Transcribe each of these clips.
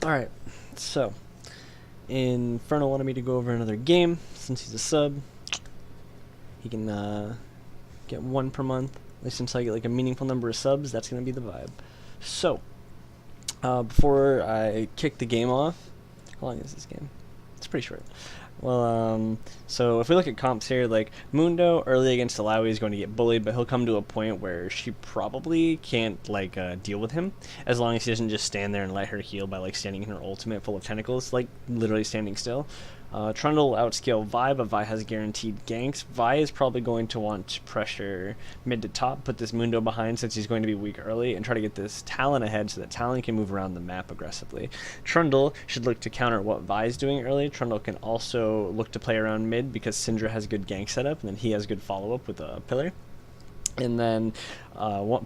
Alright, so Inferno wanted me to go over another game. Since he's a sub, he can get one per month. At least until I get like a meaningful number of subs, that's going to be the vibe. So, before I kick the game off, how long is this game? It's pretty short. Well, so if we look at comps here, like Mundo early against Alawi is going to get bullied, but he'll come to a point where she probably can't like deal with him, as long as he doesn't just stand there and let her heal by like standing in her ultimate full of tentacles, like literally standing still. Trundle will outscale Vi, but Vi has guaranteed ganks. Vi is probably going to want to pressure mid to top, put this Mundo behind since he's going to be weak early, and try to get this Talon ahead so that Talon can move around the map aggressively. Trundle should look to counter what Vi is doing early. Trundle can also look to play around mid because Syndra has good gank setup, and then he has good follow-up with a pillar. And then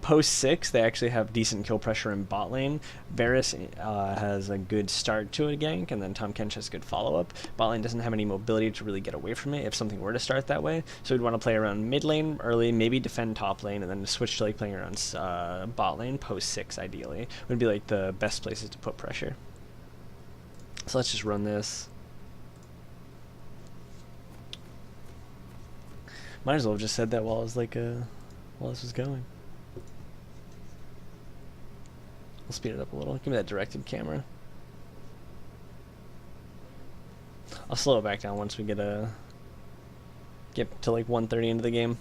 post 6, they actually have decent kill pressure in bot lane. Varus has a good start to a gank, and then Tahm Kench has good follow-up. Bot lane doesn't have any mobility to really get away from it if something were to start that way. So we'd want to play around mid lane early, maybe defend top lane, and then switch to like playing around bot lane post 6 ideally. Would be like the best places to put pressure. So let's just run this. Might as well have just said that while I was like while this was going. I'll speed it up a little. Give me that directed camera. I'll slow it back down once we get to like 1:30 into the game.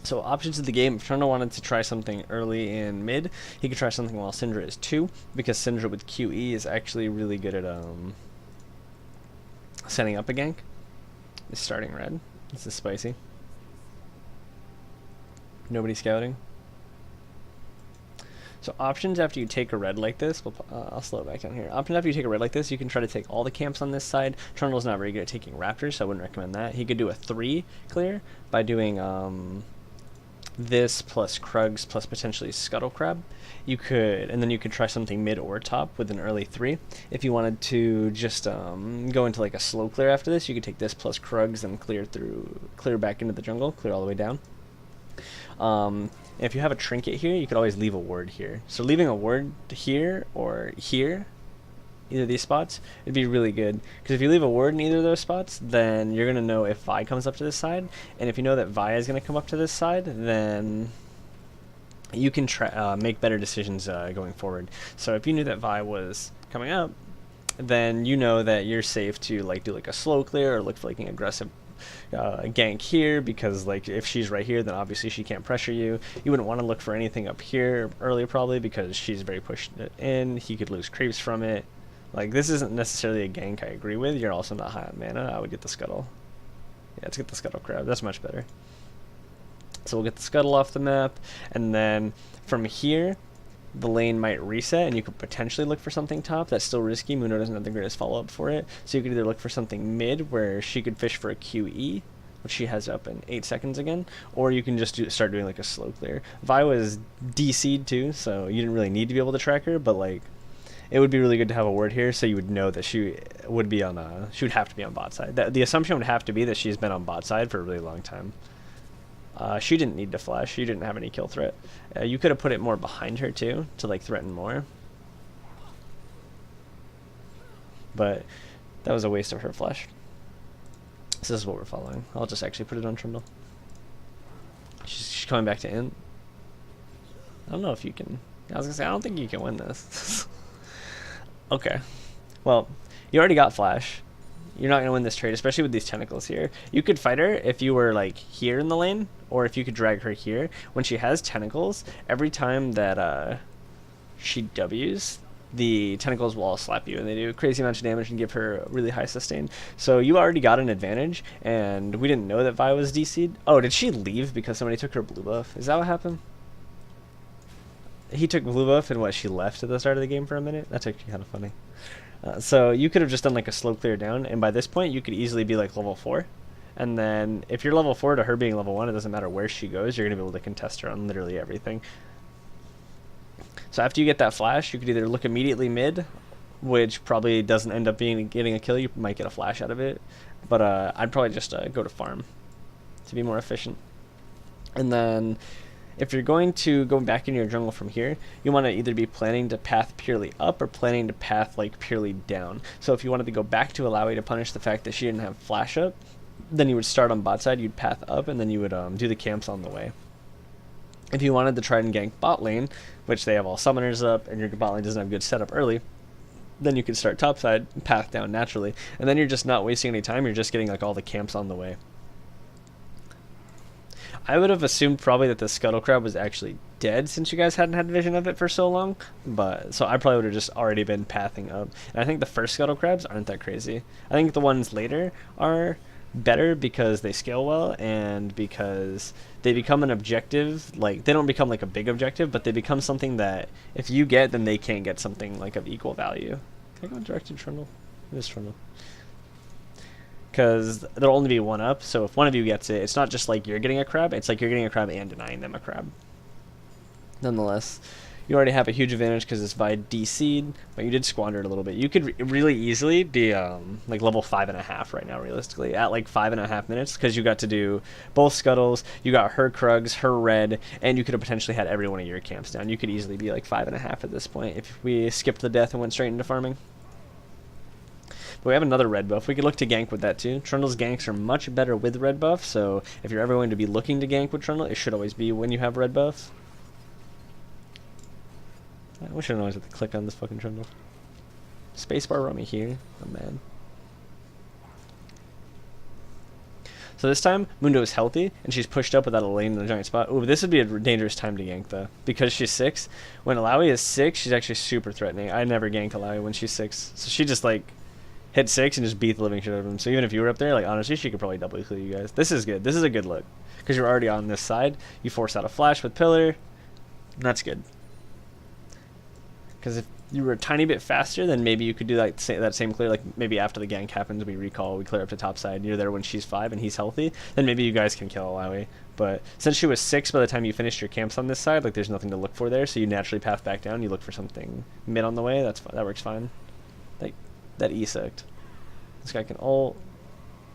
So options of the game, if Trundle wanted to try something early in mid, he could try something while Syndra is 2, because Syndra with QE is actually really good at setting up a gank. It's starting red. This is spicy. Nobody scouting. So options after you take a red like this, I'll slow it back down here. Options after you take a red like this, you can try to take all the camps on this side. Trundle's not very good at taking raptors, so I wouldn't recommend that. He could do a 3 clear by doing this plus Krugs plus potentially Scuttle Crab. You could, and then you could try something mid or top with an early 3. If you wanted to just go into like a slow clear after this, you could take this plus Krugs and clear back into the jungle, clear all the way down. If you have a trinket here, you could always leave a ward here. So leaving a ward here or here, either of these spots, it'd be really good. Because if you leave a ward in either of those spots, then you're going to know if Vi comes up to this side. And if you know that Vi is going to come up to this side, then you can make better decisions going forward. So if you knew that Vi was coming up, then you know that you're safe to like do like a slow clear or look for like an aggressive gank here, because like if she's right here, then obviously she can't pressure you. You wouldn't want to look for anything up here early probably, because she's very pushed in. He could lose creeps from it. Like this isn't necessarily a gank I agree with. You're also not high on mana. I would get the Scuttle. Yeah, let's get the Scuttle Crab. That's much better. So we'll get the Scuttle off the map, and then from here the lane might reset, and you could potentially look for something top. That's still risky. Muno doesn't have the greatest follow-up for it, so you could either look for something mid where she could fish for a QE, which she has up in 8 seconds again, or you can just start doing like a slow clear. Vi was DC'd too, so you didn't really need to be able to track her, but like it would be really good to have a ward here, so you would know that she would have to be on bot side. The assumption would have to be that she's been on bot side for a really long time. She didn't need to flash. She didn't have any kill threat. You could have put it more behind her too, to like threaten more. But that was a waste of her flash. So this is what we're following. I'll just actually put it on Trundle. She's coming back to Int. I don't know if you can. I was gonna say, I don't think you can win this. Okay. Well, you already got flash. You're not going to win this trade, especially with these tentacles here. You could fight her if you were like here in the lane, or if you could drag her here. When she has tentacles, every time that she W's, the tentacles will all slap you, and they do crazy amounts of damage and give her really high sustain. So you already got an advantage, and we didn't know that Vi was DC'd. Oh, did she leave because somebody took her blue buff? Is that what happened? He took blue buff, and what, she left at the start of the game for a minute? That's actually kind of funny. So you could have just done like a slow clear down, and by this point you could easily be like level 4. And then if you're level 4 to her being level 1, it doesn't matter where she goes, you're going to be able to contest her on literally everything. So after you get that flash, you could either look immediately mid, which probably doesn't end up getting a kill. You might get a flash out of it, but I'd probably just go to farm to be more efficient. And then if you're going to go back into your jungle from here, you want to either be planning to path purely up or planning to path like purely down. So if you wanted to go back to Alawi to punish the fact that she didn't have flash up, then you would start on bot side, you'd path up, and then you would do the camps on the way. If you wanted to try and gank bot lane, which they have all summoners up, and your bot lane doesn't have good setup early, then you could start top side, path down naturally, and then you're just not wasting any time, you're just getting like all the camps on the way. I would have assumed probably that the scuttle crab was actually dead since you guys hadn't had vision of it for so long, but so I probably would have just already been pathing up. And I think the first scuttle crabs aren't that crazy. I think the ones later are better because they scale well and because they become an objective. Like, they don't become like a big objective, but they become something that if you get, then they can't get something like of equal value. Can I go direct to Trundle? It is Trundle. Because there'll only be one up, so if one of you gets it, it's not just like you're getting a crab, it's like you're getting a crab and denying them a crab. Nonetheless, you already have a huge advantage because it's Vi DC'd, but you did squander it a little bit. You could really easily be like level 5.5 right now, realistically, at like 5.5 minutes, because you got to do both scuttles, you got her Krugs, her red, and you could have potentially had every one of your camps down. You could easily be like 5.5 at this point if we skipped the death and went straight into farming. But we have another red buff. We could look to gank with that too. Trundle's ganks are much better with red buff, so if you're ever going to be looking to gank with Trundle, it should always be when you have red buff. I wish I always had to click on this fucking Trundle. Spacebar brought me here. Oh man. So this time, Mundo is healthy, and she's pushed up without a lane in the giant spot. Ooh, this would be a dangerous time to gank, though. Because she's 6. When Alawi is 6, she's actually super threatening. I never gank Alawi when she's 6. So she just, like, hit 6 and just beat the living shit out of him. So even if you were up there, like, honestly, she could probably double kill you guys. This is good. This is a good look. Because you're already on this side. You force out a flash with Pillar. That's good. Because if you were a tiny bit faster, then maybe you could do that same clear. Like, maybe after the gank happens, we recall, we clear up to top side. You're there when she's 5 and he's healthy. Then maybe you guys can kill Alawi. But since she was 6 by the time you finished your camps on this side, like, there's nothing to look for there. So you naturally path back down. You look for something mid on the way. That works fine. Like, that E-sect. This guy can ult.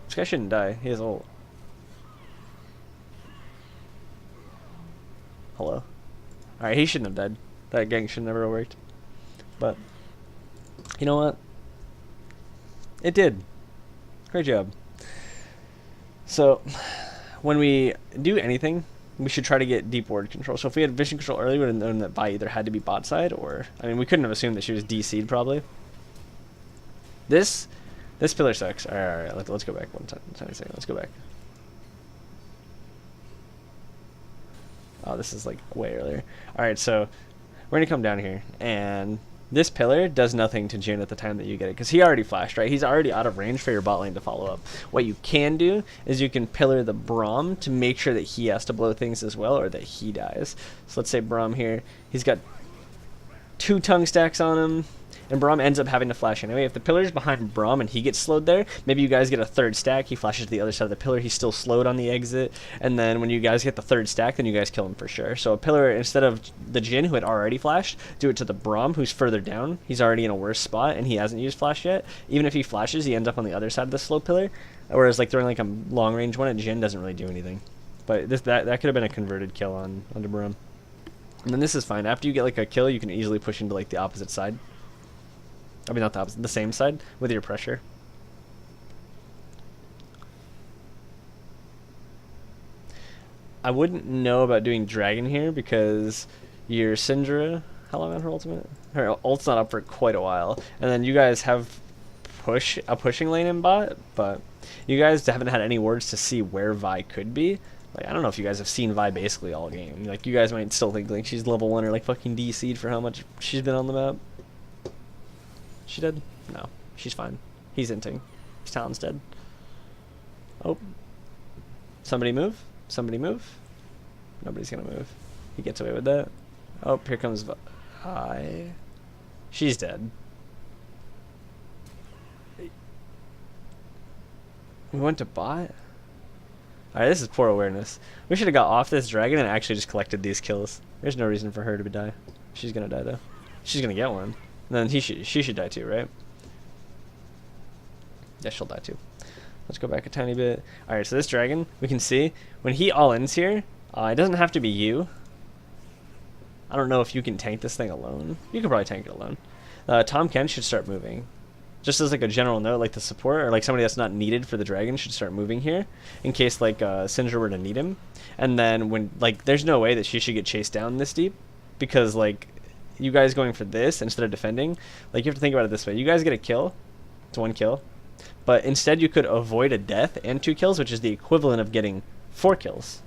This guy shouldn't die. He has ult. Hello. Alright, he shouldn't have died. That gank should never have worked. But, you know what? It did. Great job. So, when we do anything, we should try to get deep ward control. So if we had vision control earlier, we would have known that Vi either had to be bot side or... I mean, we couldn't have assumed that she was DC'd probably. This pillar sucks. Alright, let's go back one time. Let's go back. Oh, this is like way earlier. Alright, so we're gonna come down here, and this pillar does nothing to Jhin at the time that you get it, because he already flashed, right? He's already out of range for your bot lane to follow up. What you can do is you can pillar the Braum to make sure that he has to blow things as well, or that he dies. So let's say Braum here, he's got 2 tongue stacks on him, and Braum ends up having to flash anyway. If the pillar's behind Braum and he gets slowed there, maybe you guys get a 3rd stack, he flashes to the other side of the pillar, he's still slowed on the exit, and then when you guys get the 3rd stack, then you guys kill him for sure. So a pillar, instead of the Jhin who had already flashed, do it to the Braum who's further down. He's already in a worse spot and he hasn't used flash yet. Even if he flashes, he ends up on the other side of the slow pillar, whereas like throwing like a long range one at Jhin doesn't really do anything. But that could have been a converted kill onto Braum. And then this is fine. After you get like a kill, you can easily push into like the opposite side. I mean, not the opposite, the same side with your pressure. I wouldn't know about doing Dragon here because your Syndra, how long on her ultimate? Her ult's not up for quite a while. And then you guys have a pushing lane in bot, but you guys haven't had any words to see where Vi could be. Like, I don't know if you guys have seen Vi basically all game. Like, you guys might still think like she's level 1 or like fucking DC'd for how much she's been on the map. She dead? No. She's fine. He's inting. His talent's dead. Oh. Somebody move. Somebody move. Nobody's gonna move. He gets away with that. Oh, here comes Vi. She's dead. We went to bot? Alright, this is poor awareness. We should have got off this dragon and actually just collected these kills. There's no reason for her to die. She's gonna die though. She's gonna get one. And then she should die too, right? Yeah, she'll die too. Let's go back a tiny bit. Alright, so this dragon, we can see, when he all-ins here, it doesn't have to be you. I don't know if you can tank this thing alone. You could probably tank it alone. Tom Ken should start moving. Just as like a general note, like the support or like somebody that's not needed for the dragon should start moving here in case like Sindra were to need him. And then when like there's no way that she should get chased down this deep because like you guys going for this instead of defending, like you have to think about it this way. You guys get a kill. It's 1 kill. But instead you could avoid a death and 2 kills, which is the equivalent of getting 4 kills.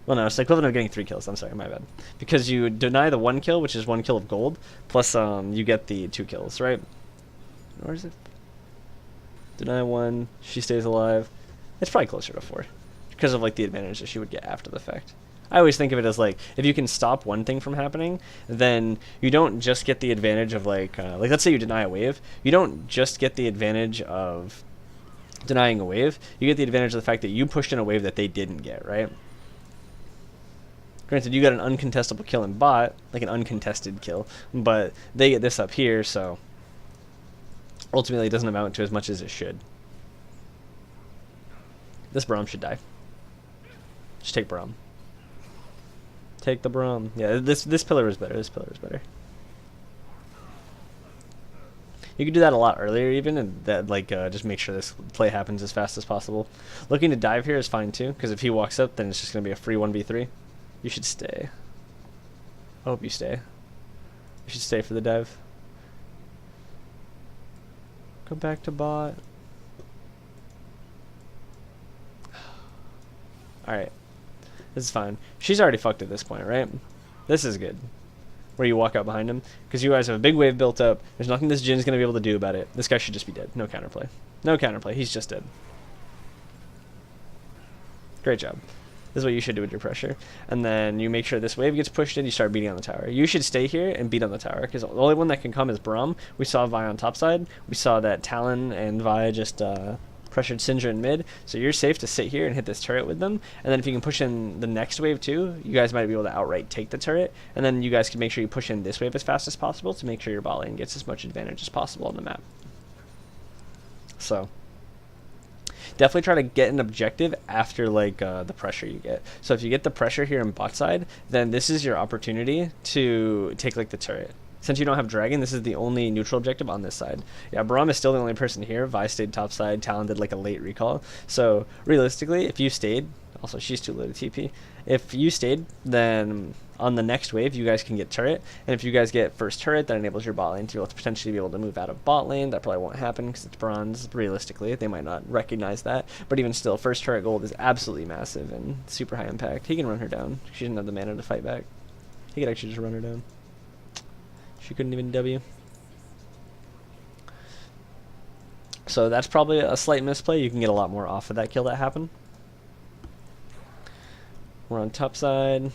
Well, no, it's the equivalent of getting 3 kills. I'm sorry, my bad. Because you deny the 1 kill, which is 1 kill of gold, plus you get the 2 kills, right? Or is it? Deny 1, she stays alive. It's probably closer to 4 because of like the advantage that she would get after the fact. I always think of it as like if you can stop one thing from happening, then you don't just get the advantage of like let's say you deny a wave. You don't just get the advantage of denying a wave. You get the advantage of the fact that you pushed in a wave that they didn't get, right? Granted, you got an uncontestable kill in bot, like an uncontested kill, but they get this up here, so ultimately it doesn't amount to as much as it should. This Braum should die. Just take Braum. Take the Braum. Yeah, this pillar is better. This pillar is better. You could do that a lot earlier even, and that like just make sure this play happens as fast as possible. Looking to dive here is fine too, because if he walks up, then it's just going to be a free 1v3. You should stay. I hope you stay. You should stay for the dive. Go back to bot. Alright. This is fine. She's already fucked at this point, right? This is good. Where you walk out behind him. Because you guys have a big wave built up. There's nothing this Jin's going to be able to do about it. This guy should just be dead. No counterplay. No counterplay. He's just dead. Great job. This is what you should do with your pressure. And then you make sure this wave gets pushed in, you start beating on the tower. You should stay here and beat on the tower, because the only one that can come is Braum. We saw Vi on top side. We saw that Talon and Vi just pressured Syndra in mid. So you're safe to sit here and hit this turret with them. And then if you can push in the next wave too, you guys might be able to outright take the turret. And then you guys can make sure you push in this wave as fast as possible to make sure your bot lane gets as much advantage as possible on the map. So definitely try to get an objective after like the pressure you get. So if you get the pressure here on bot side, then this is your opportunity to take like the turret. Since you don't have dragon, this is the only neutral objective on this side. Yeah, Braum is still the only person here. Vi stayed top side. Talon did like a late recall. So realistically, if you stayed, also she's too low to TP. If you stayed, then on the next wave, you guys can get turret. And if you guys get first turret, that enables your bot lane to potentially be able to move out of bot lane. That probably won't happen because it's bronze, realistically. They might not recognize that. But even still, first turret gold is absolutely massive and super high impact. He can run her down. She didn't have the mana to fight back. He could actually just run her down. She couldn't even W. So that's probably a slight misplay. You can get a lot more off of that kill that happened. We're on top side.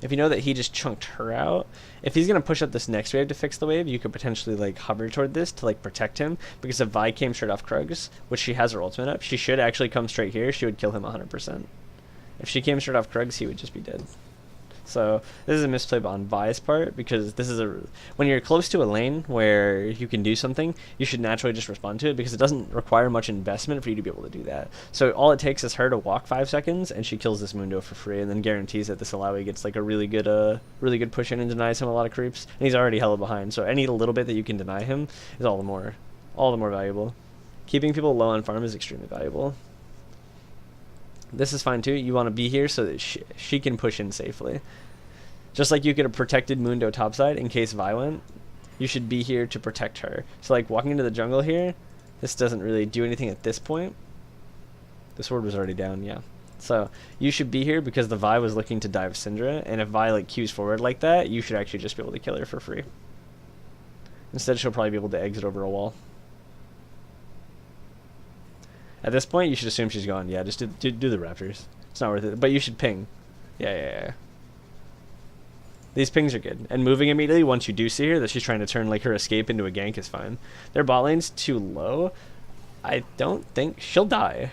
If you know that he just chunked her out, if he's going to push up this next wave to fix the wave, you could potentially like hover toward this to like protect him, because if Vi came straight off Krugs, which she has her ultimate up, she should actually come straight here. She would kill him 100%. If she came straight off Krugs, he would just be dead. So this is a misplay on Vi's part, because this is when you're close to a lane where you can do something, you should naturally just respond to it, because it doesn't require much investment for you to be able to do that. So all it takes is her to walk 5 seconds and she kills this Mundo for free, and then guarantees that this Alawi gets like a really good push in and denies him a lot of creeps. And he's already hella behind, so any little bit that you can deny him is all the more valuable. Keeping people low on farm is extremely valuable. This is fine too. You want to be here so that she can push in safely. Just like you could have protected Mundo topside in case Vi went, you should be here to protect her. So like walking into the jungle here, this doesn't really do anything at this point. The sword was already down, yeah. So you should be here because the Vi was looking to dive Syndra, and if Vi like queues forward like that, you should actually just be able to kill her for free. Instead, she'll probably be able to exit over a wall. At this point, you should assume she's gone. Yeah, just do the Raptors. It's not worth it. But you should ping. Yeah. These pings are good. And moving immediately once you do see her, that she's trying to turn like her escape into a gank is fine. Their bot lane's too low. I don't think she'll die.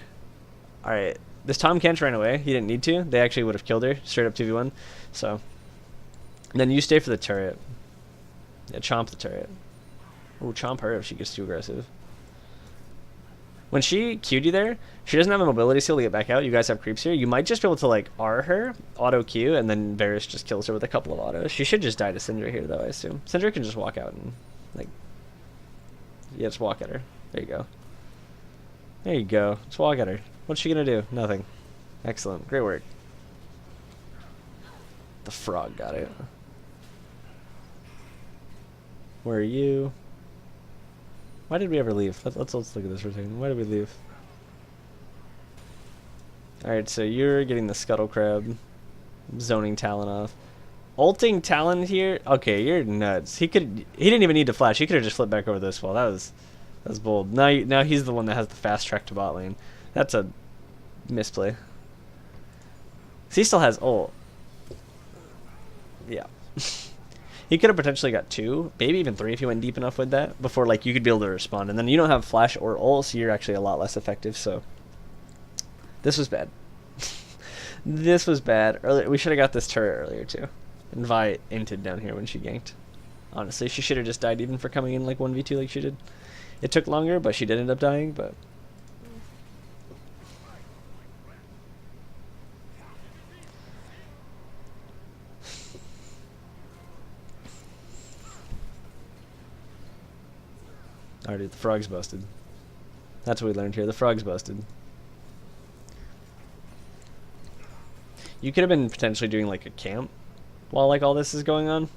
Alright. This Tom Kent ran away. He didn't need to. They actually would have killed her. Straight up 2v1. So. And then you stay for the turret. Yeah, chomp the turret. Ooh, chomp her if she gets too aggressive. When she queued you there, she doesn't have a mobility skill to get back out. You guys have creeps here. You might just be able to like R her, auto Q, and then Varus just kills her with a couple of autos. She should just die to Syndra here though, I assume. Syndra can just walk out and like, yeah, just walk at her. There you go. There you go. Just walk at her. What's she gonna do? Nothing. Excellent. Great work. The frog got it. Where are you? Why did we ever leave? Let's look at this for a second. Why did we leave? Alright, so you're getting the Scuttle Crab. Zoning Talon off. Ulting Talon here? Okay, you're nuts. He didn't even need to flash. He could have just flipped back over this wall. That was bold. Now he's the one that has the fast track to bot lane. That's a misplay. So he still has ult. Yeah. He could have potentially got 2, maybe even 3 if you went deep enough with that before like you could be able to respond. And then you don't have flash or ult, so you're actually a lot less effective. So this was bad. This was bad. Earlier, we should have got this turret earlier too. And Vi inted down here when she ganked. Honestly, she should have just died even for coming in like 1v2 like she did. It took longer, but she did end up dying. But alright, dude, the frog's busted. That's what we learned here. The frog's busted. You could have been potentially doing like a camp while like all this is going on,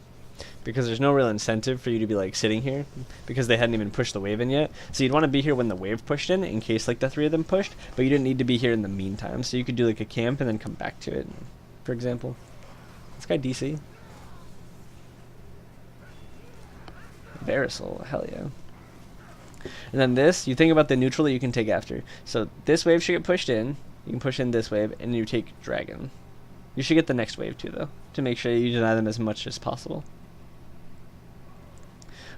because there's no real incentive for you to be like sitting here because they hadn't even pushed the wave in yet. So you'd want to be here when the wave pushed in case like the 3 of them pushed, but you didn't need to be here in the meantime. So you could do like a camp and then come back to it, for example. This guy DC. Verisol, hell yeah. And then this, you think about the neutral that you can take after. So this wave should get pushed in. You can push in this wave, and you take Dragon. You should get the next wave too, though, to make sure you deny them as much as possible.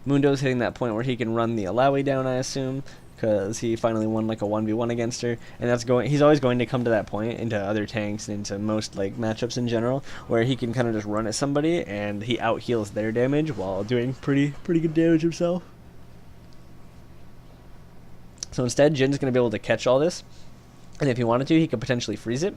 Mundo's hitting that point where he can run the Alawi down, I assume, because he finally won like a 1v1 against her, and that's going. He's always going to come to that point into other tanks and into most like matchups in general, where he can kind of just run at somebody and he out heals their damage while doing pretty good damage himself. So instead, Jin's going to be able to catch all this, and if he wanted to, he could potentially freeze it.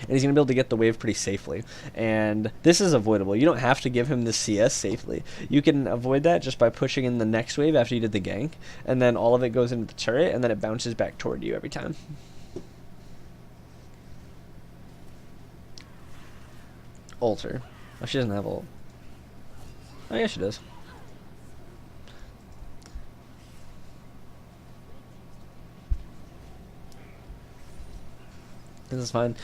And he's going to be able to get the wave pretty safely. And this is avoidable. You don't have to give him the CS safely. You can avoid that just by pushing in the next wave after you did the gank. And then all of it goes into the turret, and then it bounces back toward you every time. Alter. Oh, she doesn't have ult. Oh, yeah, she does. This is fine.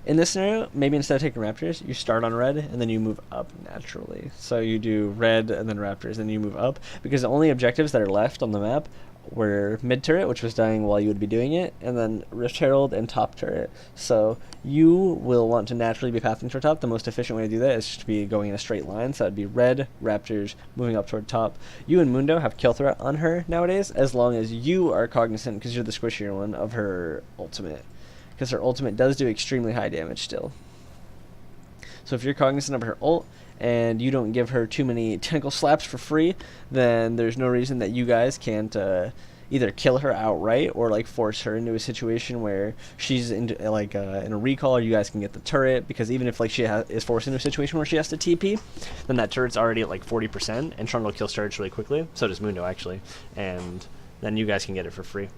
In this scenario, maybe instead of taking Raptors, you start on red and then you move up naturally. So you do red and then Raptors, and you move up, because the only objectives that are left on the map were mid turret, which was dying while you would be doing it, and then Rift Herald and top turret. So you will want to naturally be pathing toward top. The most efficient way to do that is just to be going in a straight line. So that'd be red, Raptors, moving up toward top. You and Mundo have kill threat on her nowadays, as long as you are cognizant, because you're the squishier one, of her ultimate. Because her ultimate does do extremely high damage still. So if you're cognizant of her ult, and you don't give her too many tentacle slaps for free, then there's no reason that you guys can't either kill her outright or like force her into a situation where she's in a recall, or you guys can get the turret, because even if like she is forced into a situation where she has to TP, then that turret's already at like 40%, and Trundle kills turrets really quickly. So does Mundo actually, and then you guys can get it for free.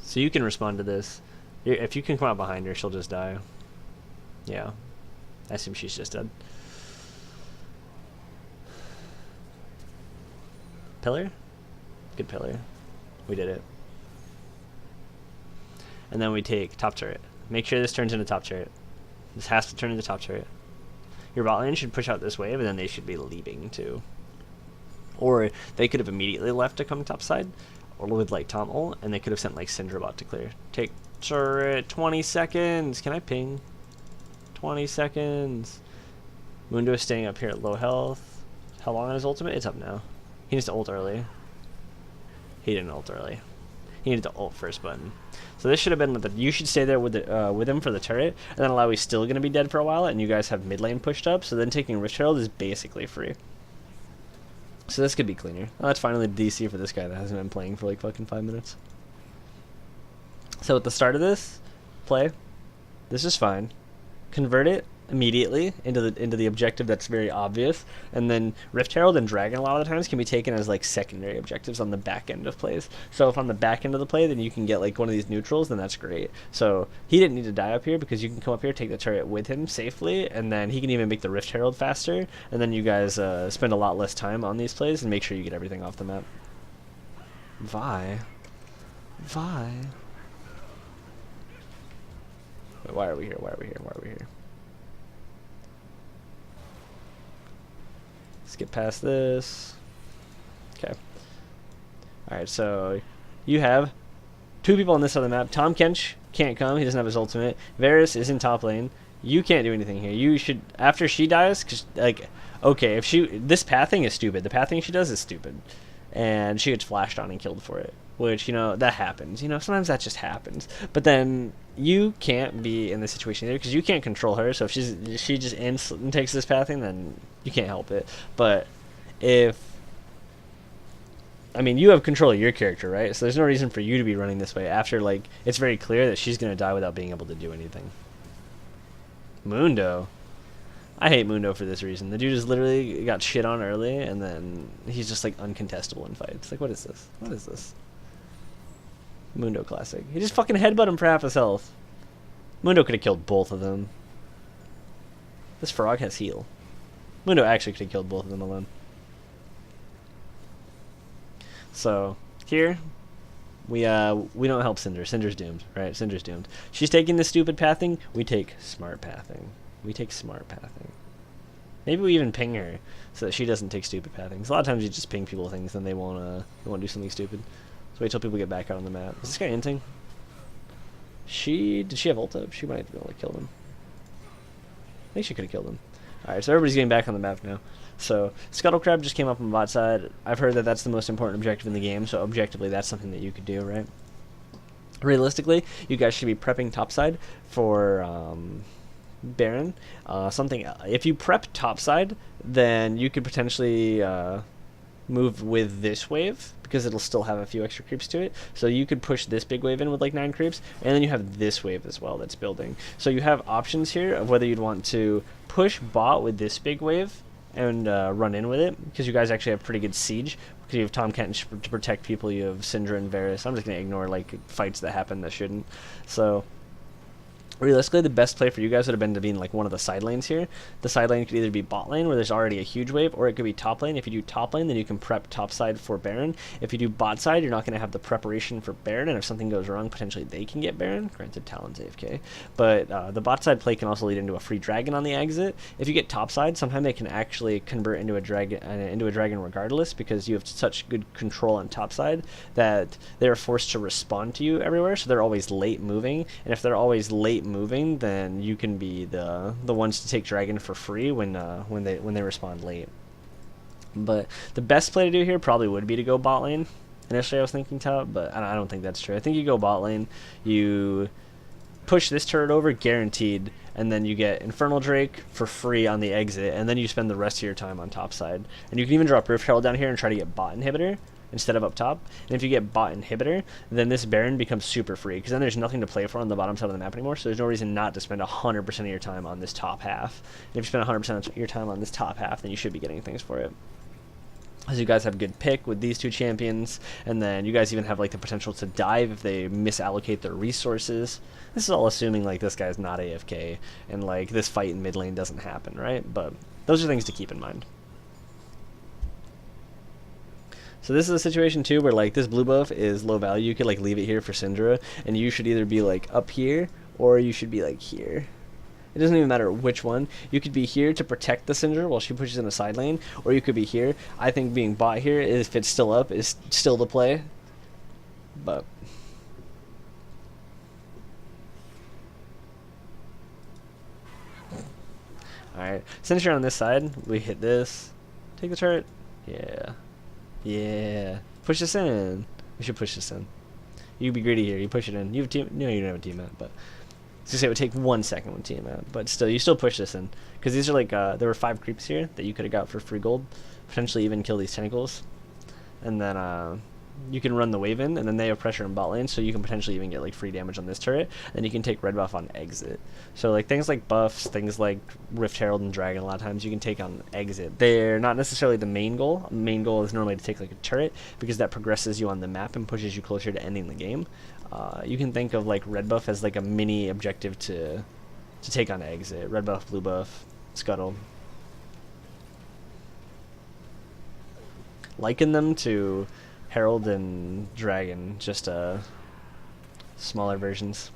So you can respond to this. If you can come out behind her, she'll just die. Yeah. I assume she's just dead. Pillar? Good pillar. We did it. And then we take top turret. Make sure this turns into top turret. This has to turn into top turret. Your bot lane should push out this wave, and then they should be leaving too. Or they could have immediately left to come top side, or with like Tom ult, and they could have sent like Syndra bot to clear. Take turret, 20 seconds. Can I ping? 20 seconds. Mundo is staying up here at low health. How long on his ultimate? It's up now. He needs to ult early. He didn't ult early. He needed to ult first button. So this should have been you should stay there with him for the turret, and then Alawi's still going to be dead for a while, and you guys have mid lane pushed up, so then taking Rift Herald is basically free. So this could be cleaner. Oh, that's finally DC for this guy that hasn't been playing for like fucking 5 minutes. So at the start of this play, this is fine. Convert it immediately into the objective that's very obvious, and then Rift Herald and Dragon a lot of the times can be taken as like secondary objectives on the back end of plays. So if on the back end of the play then you can get like one of these neutrals, then that's great. So he didn't need to die up here because you can come up here, take the turret with him safely, and then he can even make the Rift Herald faster, and then you guys spend a lot less time on these plays and make sure you get everything off the map. Vi. Wait, why are we here? Why are we here? Let's get past this. Okay. Alright, so you have 2 people on this side of the map. Tom Kench can't come. He doesn't have his ultimate. Varus is in top lane. You can't do anything here. You should, after she dies, cause, like, okay, if she, this pathing is stupid. The pathing she does is stupid. And she gets flashed on and killed for it. Which, you know, that happens. You know, sometimes that just happens. But then you can't be in this situation either because you can't control her. So if she just ends and takes this pathing, then you can't help it. But if, I mean, you have control of your character, right? So there's no reason for you to be running this way after, like, it's very clear that she's going to die without being able to do anything. Mundo. I hate Mundo for this reason. The dude just literally got shit on early, and then he's just, like, uncontestable in fights. Like, what is this? What is this? Mundo classic. He just fucking headbutt him for half his health. Mundo could have killed both of them. This frog has heal. Mundo actually could have killed both of them alone. So, here, we don't help Syndra. Syndra's doomed, right? Syndra's doomed. She's taking this stupid pathing. We take smart pathing. Maybe we even ping her so that she doesn't take stupid pathings. A lot of times you just ping people things, then they won't do something stupid. So wait till people get back out on the map. Is this guy inting? Did she have ult up? She might be able to kill him. I think she could have killed him. Alright, so everybody's getting back on the map now. So, Scuttle Crab just came up on the bot side. I've heard that that's the most important objective in the game, so objectively that's something that you could do, right? Realistically, you guys should be prepping topside for Baron. If you prep topside, then you could potentially move with this wave because it'll still have a few extra creeps to it. So you could push this big wave in with like 9 creeps, and then you have this wave as well that's building. So you have options here of whether you'd want to push bot with this big wave and run in with it, because you guys actually have pretty good siege because you have Tom Kench to protect people. You have Syndra and Varus. I'm just gonna ignore like fights that happen that shouldn't. So realistically, the best play for you guys would have been to be in like one of the side lanes here. The side lane could either be bot lane, where there's already a huge wave, or it could be top lane. If you do top lane, then you can prep top side for Baron. If you do bot side, you're not going to have the preparation for Baron, and if something goes wrong, potentially they can get Baron. Granted, Talon's AFK. But the bot side play can also lead into a free dragon on the exit. If you get top side, sometimes they can actually convert into a dragon regardless, because you have such good control on top side that they're forced to respond to you everywhere, so they're always late moving. And if they're always late moving, then you can be the ones to take dragon for free when they respond late. But the best play to do here probably would be to go bot lane. Initially I was thinking top, but I don't think that's true. I think you go bot lane, you push this turret over guaranteed, and then you get Infernal Drake for free on the exit, and then you spend the rest of your time on top side. And you can even drop Rift Herald down here and try to get bot inhibitor instead of up top. And if you get bot inhibitor, then this Baron becomes super free, because then there's nothing to play for on the bottom side of the map anymore, so there's no reason not to spend 100% of your time on this top half. And if you spend 100% of your time on this top half, then you should be getting things for it. As you guys have good pick with these 2 champions, and then you guys even have like the potential to dive if they misallocate their resources. This is all assuming like this guy's not AFK, and like this fight in mid lane doesn't happen, right? But those are things to keep in mind. So this is a situation too where like this blue buff is low value. You could like leave it here for Syndra, and you should either be like up here or you should be like here. It doesn't even matter which one. You could be here to protect the Syndra while she pushes in a side lane, or you could be here. I think being bot here, if it's still up, is still the play. But alright, since you're on this side, we hit this. Take the turret. Yeah. Push this in. We should push this in. You be greedy here. You push it in. You have team. No, you don't have a team, but So say it would take 1 second with Tiamat, but still, you still push this in. Because these are like, there were 5 creeps here that you could have got for free gold. Potentially even kill these tentacles. And then, you can run the wave in, and then they have pressure in bot lane, so you can potentially even get like free damage on this turret. Then you can take red buff on exit. So like things like buffs, things like Rift Herald and Dragon, a lot of times you can take on exit. They're not necessarily the main goal. The main goal is normally to take like a turret, because that progresses you on the map and pushes you closer to ending the game. You can think of like red buff as like a mini objective to take on exit. Red buff, blue buff, scuttle. Liken them to Herald and Dragon, just smaller versions.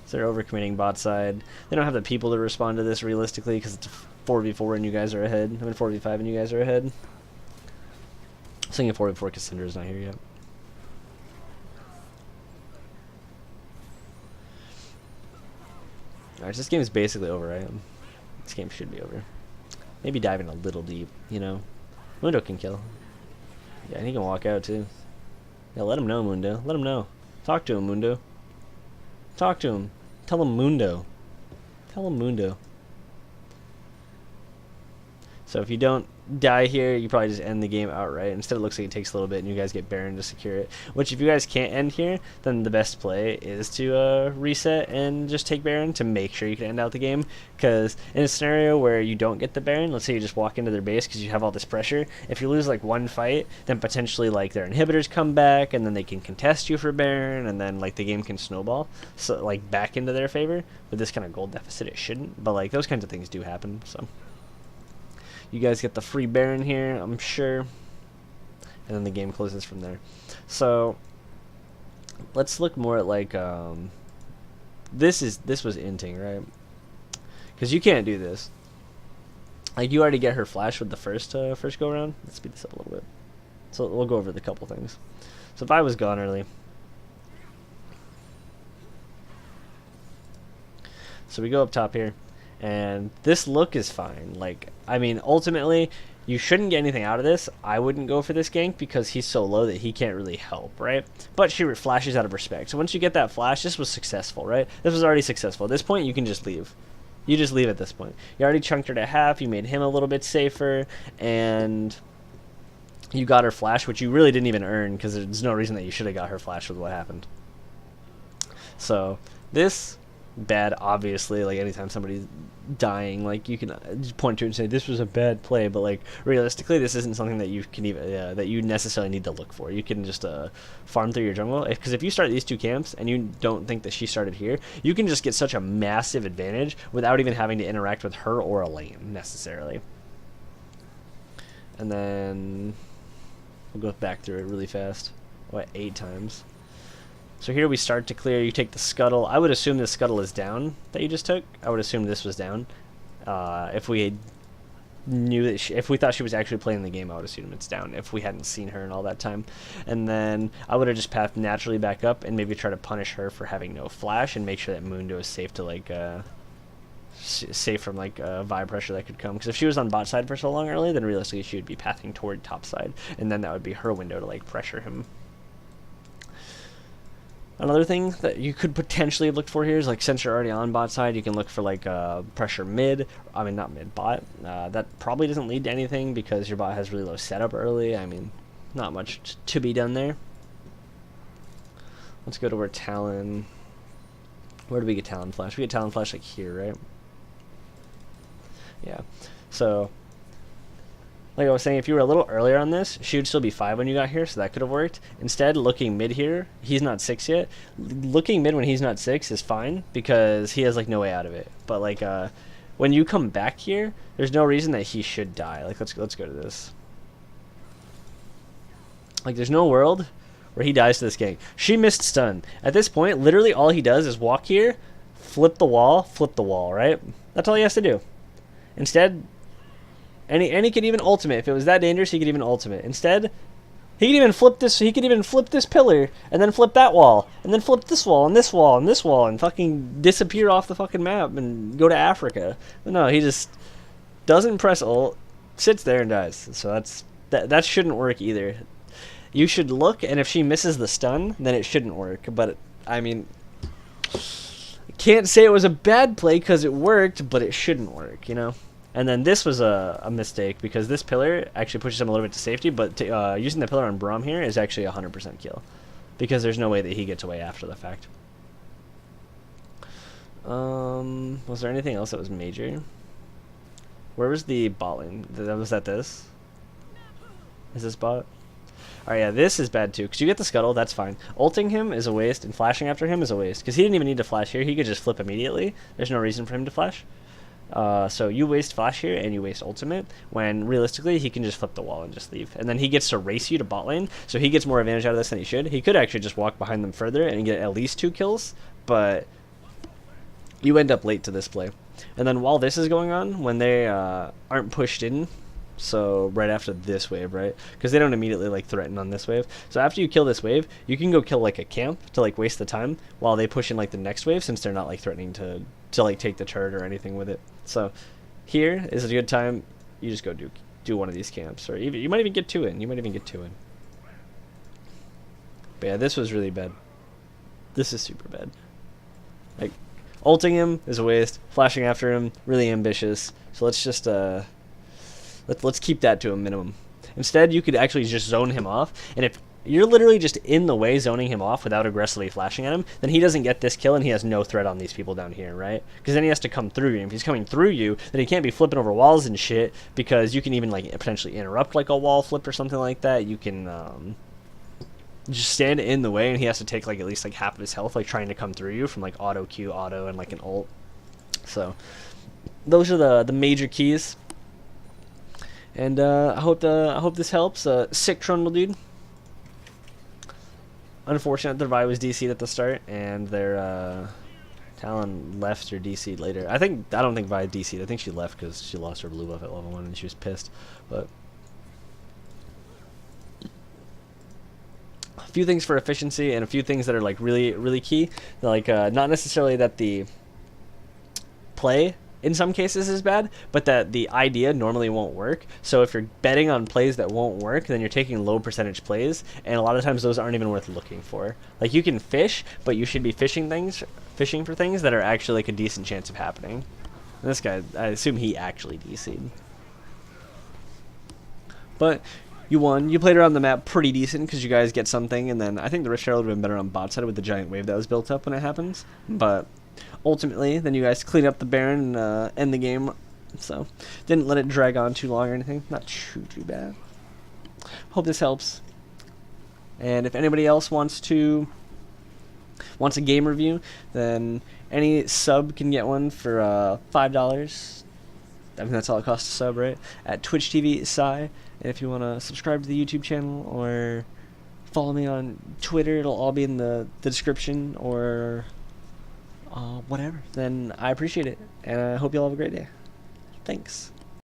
So they're overcommitting bot side. They don't have the people to respond to this realistically, because it's a 4v4 and you guys are ahead. I mean 4v5 and you guys are ahead. I'm saying a 4v4 because Syndra's not here yet. Alright, so this game is basically over, right? This game should be over. Maybe diving a little deep, you know. Mundo can kill. Yeah, and he can walk out too. Yeah, let him know, Mundo. Let him know. Talk to him, Mundo. Talk to him. Tell him Mundo. Tell him Mundo. So if you don't die here, you probably just end the game outright. Instead, it looks like it takes a little bit and you guys get Baron to secure it. Which, if you guys can't end here, then the best play is to reset and just take Baron to make sure you can end out the game. Because in a scenario where you don't get the Baron, let's say you just walk into their base because you have all this pressure, if you lose like one fight, then potentially like their inhibitors come back and then they can contest you for Baron, and then like the game can snowball, so like back into their favor. With this kind of gold deficit, it shouldn't, but like those kinds of things do happen. So you guys get the free Baron here, I'm sure. And then the game closes from there. So let's look more at like this was inting, right? Because you can't do this. Like you already get her flash with the first go around. Let's speed this up a little bit. So we'll go over the couple things. So if I was gone early. So we go up top here. And this look is fine. Like, I mean, ultimately, you shouldn't get anything out of this. I wouldn't go for this gank because he's so low that he can't really help, right? But she flashes out of respect. So once you get that flash, this was successful, right? This was already successful. At this point, you can just leave. You just leave at this point. You already chunked her to half. You made him a little bit safer. And you got her flash, which you really didn't even earn because there's no reason that you should have got her flash with what happened. So this... bad, obviously. Like anytime somebody's dying, like you can just point to it and say this was a bad play, but like realistically this isn't something that you can even that you necessarily need to look for. You can just farm through your jungle, because if you start these two camps and you don't think that she started here, you can just get such a massive advantage without even having to interact with her or a lane necessarily. And then we'll go back through it really fast. What, 8 times. So here we start to clear. You take the scuttle. I would assume the scuttle is down that you just took. I would assume this was down. If we knew that if we thought she was actually playing the game, I would assume it's down if we hadn't seen her in all that time. And then I would have just pathed naturally back up and maybe try to punish her for having no flash and make sure that Mundo is safe to like safe from like vibe pressure that could come. Because if she was on bot side for so long early, then realistically she would be pathing toward top side, and then that would be her window to like pressure him. Another thing that you could potentially have looked for here is, like, since you're already on bot side, you can look for, like, pressure mid. I mean, not mid, bot. That probably doesn't lead to anything because your bot has really low setup early. I mean, not much to be done there. Let's go to where Talon... Where do we get Talon Flash? We get Talon Flash, like, here, right? Yeah. So... like I was saying, if you were a little earlier on this, she would still be 5 when you got here, so that could have worked. Instead, looking mid here, he's not 6 yet. Looking mid when he's not 6 is fine, because he has, like, no way out of it. But, like, when you come back here, there's no reason that he should die. Like, let's go to this. Like, there's no world where he dies to this gank. She missed stun. At this point, literally all he does is walk here, flip the wall, right? That's all he has to do. Instead... And he could even ultimate. If it was that dangerous, he could even ultimate. Instead, he could even flip this. He could even flip this pillar, and then flip that wall, and then flip this wall, and this wall, and this wall, and fucking disappear off the fucking map and go to Africa. But no, he just doesn't press ult, sits there and dies. So that shouldn't work either. You should look, and if she misses the stun, then it shouldn't work. But I mean, can't say it was a bad play because it worked, but it shouldn't work, you know? And then this was a mistake because this pillar actually pushes him a little bit to safety, but using the pillar on Braum here is actually a 100% kill because there's no way that he gets away after the fact. Was there anything else that was major? Where was the bot lane? Was that this? Is this bot? Alright, yeah, this is bad too, because you get the scuttle, that's fine. Ulting him is a waste, and flashing after him is a waste, because he didn't even need to flash here, he could just flip immediately. There's no reason for him to flash. So you waste flash here, and you waste ultimate, when realistically, he can just flip the wall and just leave. And then he gets to race you to bot lane, so he gets more advantage out of this than he should. He could actually just walk behind them further and get at least 2 kills, but you end up late to this play. And then while this is going on, when they aren't pushed in, so right after this wave, right? Because they don't immediately like threaten on this wave. So after you kill this wave, you can go kill like a camp to like waste the time while they push in like the next wave, since they're not like threatening to like take the turret or anything with it. So here is a good time. You just go do one of these camps, or even you might even get 2 in. You might even get 2 in. But yeah, this was really bad. This is super bad. Like ulting him is a waste. Flashing after him, really ambitious. So let's just let's keep that to a minimum. Instead, you could actually just zone him off, and if you're literally just in the way zoning him off without aggressively flashing at him, then he doesn't get this kill and he has no threat on these people down here, right? Because then he has to come through you. If he's coming through you, then he can't be flipping over walls and shit, because you can even like potentially interrupt like a wall flip or something like that. You can just stand in the way, and he has to take like at least like half of his health like trying to come through you from like auto Q, auto, and like an ult. So those are the major keys. And I hope this helps. Sick Trundle dude. Unfortunate their Vi was DC'd at the start, and their Talon left or DC'd later. I don't think Vi DC'd. I think she left because she lost her blue buff at level 1 and she was pissed. But a few things for efficiency and a few things that are like really key. Like not necessarily that the play in some cases is bad, but that the idea normally won't work. So if you're betting on plays that won't work, then you're taking low percentage plays, and a lot of times those aren't even worth looking for. Like you can fish, but you should be fishing for things that are actually like a decent chance of happening. And this guy, I assume he actually DC'd. But you won. You played around the map pretty decent because you guys get something, and then I think the Rift Herald would have been better on bot side with the giant wave that was built up when it happens. But ultimately, then you guys clean up the Baron and end the game. So didn't let it drag on too long or anything. Not too bad. Hope this helps. And if anybody else wants a game review, then any sub can get one for $5. I think that's all it costs to sub, right? At Twitch TV Sygh. And if you want to subscribe to the YouTube channel or follow me on Twitter, it'll all be in the description, or whatever. Then I appreciate it, and I hope you all have a great day. Thanks.